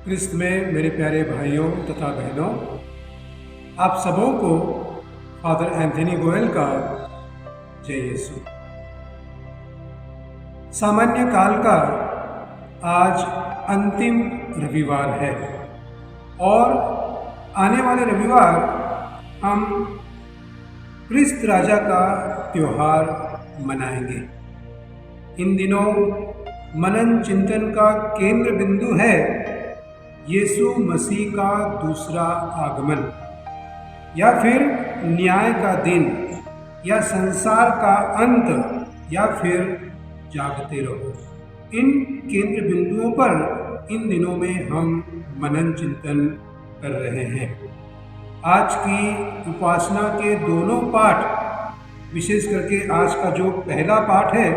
क्रिस्त में मेरे प्यारे भाइयों तथा बहनों, आप सबों को फादर एंथनी गोयल का जय यीशु। सामान्य काल का आज अंतिम रविवार है और आने वाले रविवार हम क्रिस्त राजा का त्योहार मनाएंगे। इन दिनों मनन चिंतन का केंद्र बिंदु है यीशु मसीह का दूसरा आगमन, या फिर न्याय का दिन, या संसार का अंत, या फिर जागते रहो। इन केंद्र बिंदुओं पर इन दिनों में हम मनन चिंतन कर रहे हैं। आज की उपासना के दोनों पाठ, विशेष करके आज का जो पहला पाठ है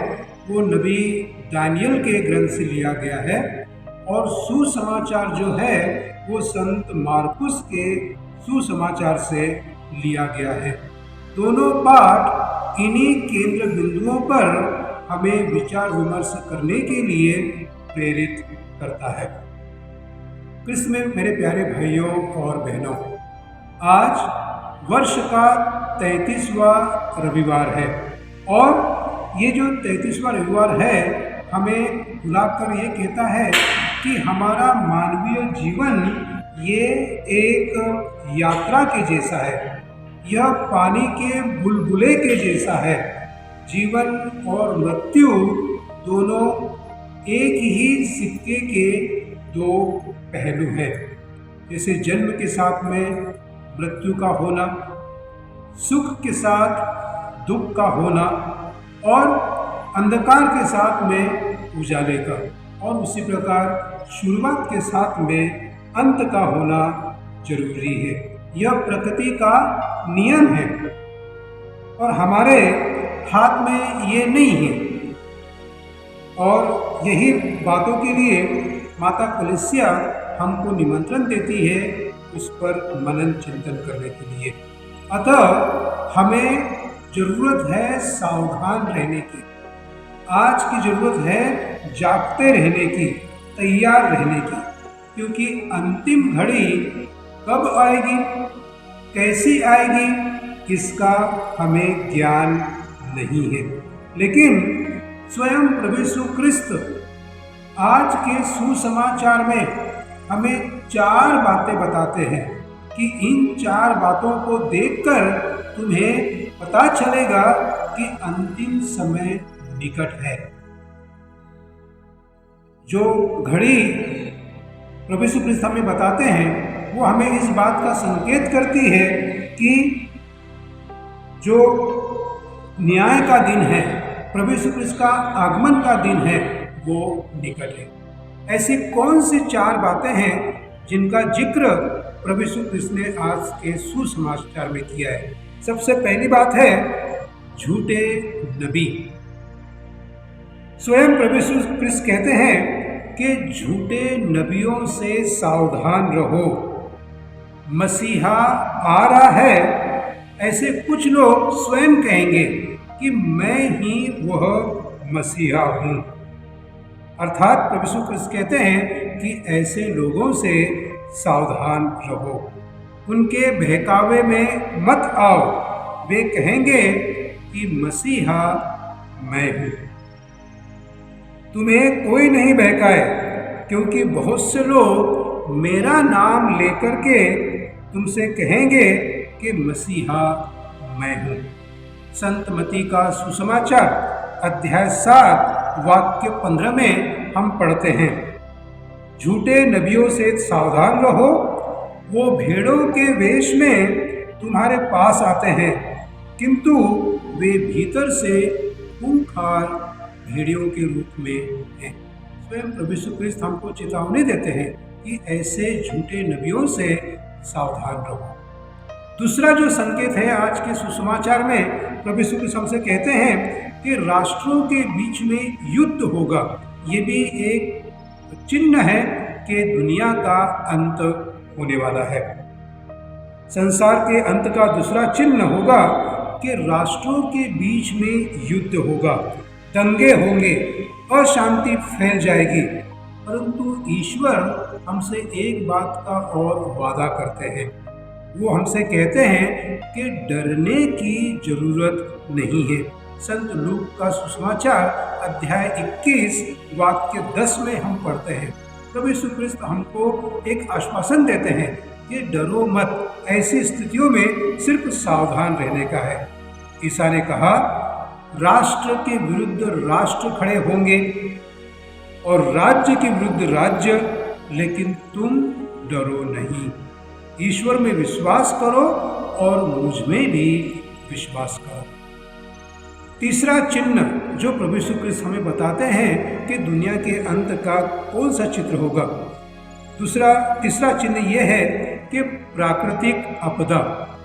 वो नबी दानियल के ग्रंथ से लिया गया है, और सुसमाचार जो है वो संत मार्कुस के सुसमाचार से लिया गया है। दोनों पाठ इन्हीं केंद्र बिंदुओं पर हमें विचार विमर्श करने के लिए प्रेरित करता है। क्रिस्त में मेरे प्यारे भाइयों और बहनों, आज वर्ष का 33वां रविवार है, और ये जो 33वां रविवार है हमें बुलाकर ये कहता है कि हमारा मानवीय जीवन ये एक यात्रा के जैसा है, यह पानी के बुलबुले के जैसा है। जीवन और मृत्यु दोनों एक ही सिक्के के दो पहलू हैं। जैसे जन्म के साथ में मृत्यु का होना, सुख के साथ दुख का होना, और अंधकार के साथ में उजाले का, और उसी प्रकार शुरुआत के साथ में अंत का होना जरूरी है। यह प्रकृति का नियम है और हमारे हाथ में ये नहीं है। और यही बातों के लिए माता कलीसिया हमको निमंत्रण देती है उस पर मनन चिंतन करने के लिए। अतः हमें जरूरत है सावधान रहने की, आज की जरूरत है जागते रहने की, तैयार रहने की, क्योंकि अंतिम घड़ी कब आएगी, कैसी आएगी, इसका हमें ज्ञान नहीं है। लेकिन स्वयं प्रभु यीशु क्रिस्त आज के सुसमाचार में हमें 4 बातें बताते हैं कि इन 4 बातों को देखकर तुम्हें पता चलेगा कि अंतिम समय निकट है। जो घड़ी प्रभु यीशु क्रिस्त हमें बताते हैं वो हमें इस बात का संकेत करती है कि जो न्याय का दिन है, प्रभु यीशु क्रिस्त का आगमन का दिन है, वो निकट है। ऐसी कौन सी 4 बातें हैं जिनका जिक्र प्रभु यीशु क्रिस्त ने आज के सुसमाचार में किया है? सबसे पहली बात है झूठे नबी। स्वयं प्रभु यीशु क्रिस्त कहते हैं कि झूठे नबियों से सावधान रहो, मसीहा आ रहा है। ऐसे कुछ लोग स्वयं कहेंगे कि मैं ही वह मसीहा हूँ। अर्थात प्रभु यीशु क्रिस्त कहते हैं कि ऐसे लोगों से सावधान रहो, उनके बहकावे में मत आओ। वे कहेंगे कि मसीहा मैं हूँ। तुम्हें कोई नहीं बहकाए, क्योंकि बहुत से लोग मेरा नाम लेकर के तुमसे कहेंगे कि मसीहा मैं हूँ। संत मत्ती का सुसमाचार अध्याय 7 वाक्य 15 में हम पढ़ते हैं, झूठे नबियों से सावधान रहो, वो भेड़ों के वेश में तुम्हारे पास आते हैं, किंतु वे भीतर से खूंखार भेड़ियों के रूप में हैं। स्वयं प्रभु यीशु क्रिस्त हमको चेतावनी देते हैं कि ऐसे झूठे नबियों से सावधान रहो। दूसरा जो संकेत है आज के सुसमाचार में, प्रभु यीशु क्रिस्त हमसे कहते हैं कि राष्ट्रों के बीच में युद्ध होगा। ये भी एक चिन्ह है कि दुनिया का अंत होने वाला है। संसार के अंत का दूसरा चिन्ह होगा कि राष्ट्रों के बीच में युद्ध होगा, दंगे होंगे, अशांति फैल जाएगी। परंतु ईश्वर हमसे एक बात का और वादा करते हैं। वो हमसे कहते हैं कि डरने की जरूरत नहीं है। संत लूक का सुसमाचार अध्याय 21 वाक्य 10 में हम पढ़ते हैं, प्रभु यीशु ख्रिस्त हमको एक आश्वासन देते हैं कि डरो मत, ऐसी स्थितियों में सिर्फ सावधान रहने का है। ईसा ने कहा, राष्ट्र के विरुद्ध राष्ट्र खड़े होंगे और राज्य के विरुद्ध राज्य, लेकिन तुम डरो नहीं। ईश्वर में विश्वास करो और मुझ में भी विश्वास करो। तीसरा चिन्ह जो प्रभु यीशु ख्रिस्त हमें बताते हैं कि दुनिया के अंत का कौन सा चित्र होगा। तीसरा चिन्ह यह है कि प्राकृतिक आपदा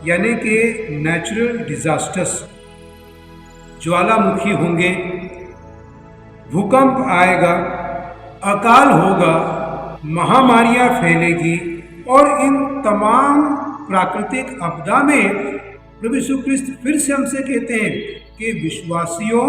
यानी कि नेचुरल डिजास्टर्स, ज्वालामुखी होंगे, भूकंप आएगा, अकाल होगा, महामारियां फैलेगी और इन तमाम प्राकृतिक आपदा में प्रभु यीशु ख्रिस्त फिर से हमसे कहते हैं कि विश्वासियों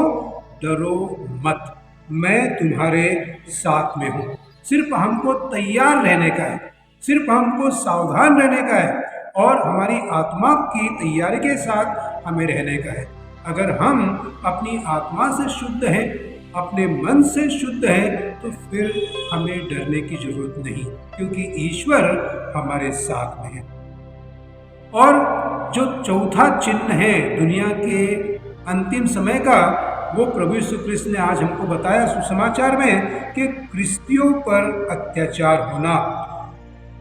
डरो मत, मैं तुम्हारे साथ में हूँ। सिर्फ हमको तैयार रहने का है, सिर्फ हमको सावधान रहने का है और हमारी आत्मा की तैयारी के साथ हमें रहने का है। अगर हम अपनी आत्मा से शुद्ध हैं, अपने मन से शुद्ध हैं, तो फिर हमें डरने की जरूरत नहीं, क्योंकि ईश्वर हमारे साथ में है। और जो चौथा चिन्ह है दुनिया के अंतिम समय का, वो प्रभु यीशु ख्रिस्त ने आज हमको बताया सुसमाचार में कि क्रिस्तियों पर अत्याचार होना।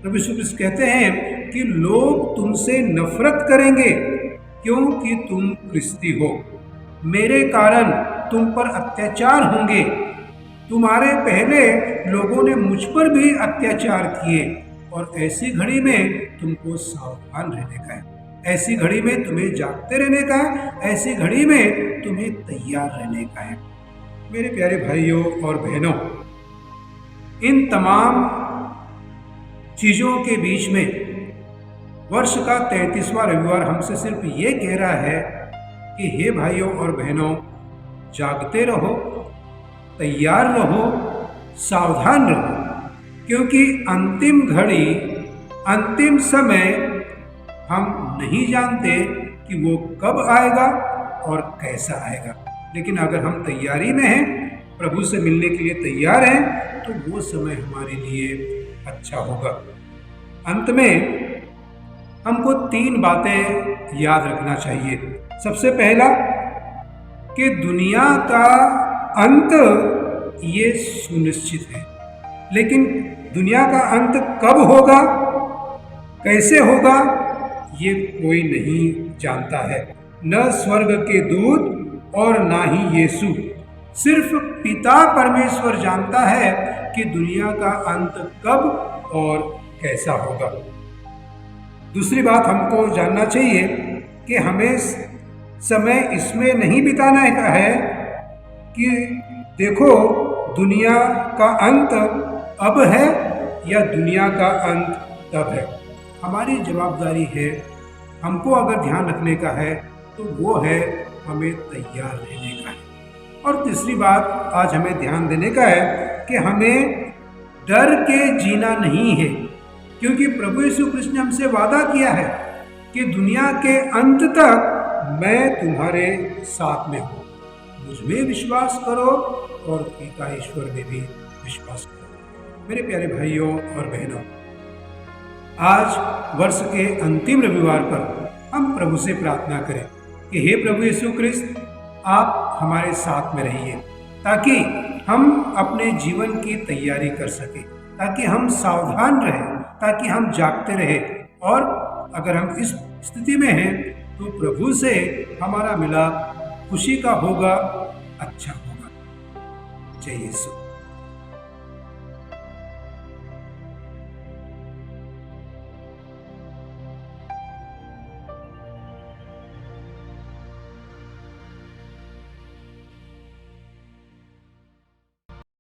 प्रभु यीशु ख्रिस्त कहते हैं कि लोग तुमसे नफरत करेंगे क्योंकि तुम क्रिस्ती हो। मेरे कारण तुम पर अत्याचार होंगे। तुम्हारे पहले लोगों ने मुझ पर भी अत्याचार किए और ऐसी घड़ी में तुमको सावधान रहने का है, ऐसी घड़ी में तुम्हें जागते रहने का है, ऐसी घड़ी में तुम्हें तैयार रहने का है। मेरे प्यारे भाइयों और बहनों, इन तमाम चीज़ों के बीच में वर्ष का 33वां रविवार हमसे सिर्फ ये कह रहा है कि हे भाइयों और बहनों, जागते रहो, तैयार रहो, सावधान रहो, क्योंकि अंतिम घड़ी, अंतिम समय हम नहीं जानते कि वो कब आएगा और कैसा आएगा। लेकिन अगर हम तैयारी में हैं, प्रभु से मिलने के लिए तैयार हैं, तो वो समय हमारे लिए अच्छा होगा। अंत में हमको 3 बातें याद रखना चाहिए। सबसे पहला कि दुनिया का अंत ये सुनिश्चित है, लेकिन दुनिया का अंत कब होगा, कैसे होगा, ये कोई नहीं जानता है, न स्वर्ग के दूत और ना ही यीशु। सिर्फ पिता परमेश्वर जानता है कि दुनिया का अंत कब और कैसा होगा। दूसरी बात हमको जानना चाहिए कि हमें समय इसमें नहीं बिताना है कि देखो दुनिया का अंत अब है या दुनिया का अंत तब है। हमारी जवाबदारी है, हमको अगर ध्यान रखने का है तो वो है हमें तैयार रहने का है। और तीसरी बात आज हमें ध्यान देने का है कि हमें डर के जीना नहीं है, क्योंकि प्रभु यीशु कृष्ण ने हमसे वादा किया है कि दुनिया के अंत तक मैं तुम्हारे साथ में हूँ। मुझ में विश्वास करो और पिता ईश्वर में भी विश्वास करो। मेरे प्यारे भाइयों और बहनों, आज वर्ष के अंतिम रविवार पर हम प्रभु से प्रार्थना करें कि हे प्रभु यीशु कृष्ण, आप हमारे साथ में रहिए ताकि हम अपने जीवन की तैयारी कर सकें, ताकि हम सावधान रहें, ताकि हम जागते रहें, और अगर हम इस स्थिति में हैं तो प्रभु से हमारा मिलाप खुशी का होगा, अच्छा होगा। जय यीशु।